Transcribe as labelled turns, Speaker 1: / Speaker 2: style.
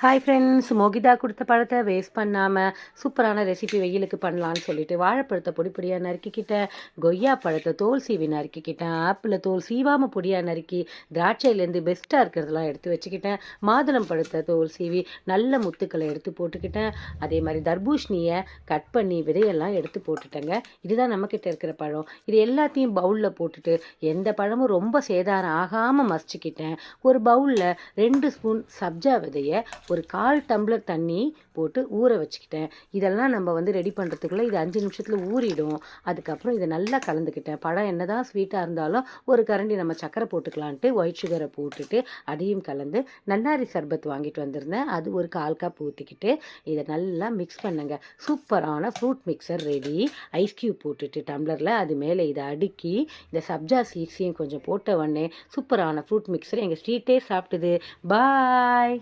Speaker 1: Hi friends, Mohitha கொடுத்த பழத்தை waste பண்ணாமல் சூப்பரான ரெசிபி வெயிலுக்கு பண்ணலான்னு சொல்லிட்டு வாழைப்பழத்தை பொடி பொடியாக நறுக்கிக்கிட்டேன், கொய்யா பழத்தை தோல் சீவி நறுக்கிக்கிட்டேன், ஆப்பிளை தோல் சீவாமல் பொடியாக நறுக்கி திராட்சையிலேருந்து பெஸ்ட்டாக இருக்கிறதெல்லாம் எடுத்து வச்சுக்கிட்டேன், மாதுளம் பழத்தை தோல் சீவி நல்ல முத்துக்களை எடுத்து போட்டுக்கிட்டேன், அதே மாதிரி தர்பூஷணியை கட் பண்ணி விதையெல்லாம் எடுத்து போட்டுட்டேங்க. இதுதான் நம்மக்கிட்ட இருக்கிற பழம். இது எல்லாத்தையும் பவுலில் போட்டுட்டு எந்த பழமும் ரொம்ப சேதாரம் ஆகாமல் மசிச்சுக்கிட்டேன். ஒரு பவுலில் 2 ஸ்பூன் சப்ஜா விதையை ஒரு 1/4 டம்ளர் தண்ணி போட்டு ஊற வச்சுக்கிட்டேன். இதெல்லாம் நம்ம ரெடி பண்ணுறதுக்குள்ளே இது 5 நிமிஷத்தில் ஊறிடும். அதுக்கப்புறம் இதை நல்லா கலந்துக்கிட்டேன். பழம் என்ன தான் ஸ்வீட்டாக இருந்தாலும் ஒரு கரண்டி நம்ம சக்கரை போட்டுக்கலான்ட்டு ஒயிட் சுகரை போட்டுட்டு அதையும் கலந்து நன்னாரி சர்பத் வாங்கிட்டு வந்திருந்தேன். அது ஒரு 1/4 கப் ஊற்றிக்கிட்டு இதை நல்லா மிக்ஸ் பண்ணுங்க. சூப்பரான fruit mixer ready. Ice cube போட்டுட்டு டம்ளரில் அது மேலே இதை அடுக்கி இந்த சப்ஜா சீட்ஸையும் கொஞ்சம் போட்ட உடனே சூப்பரான ஃப்ரூட் மிக்சர் எங்கள் ஸ்ட்ரீட்டே சாப்பிட்டுது. பாய்.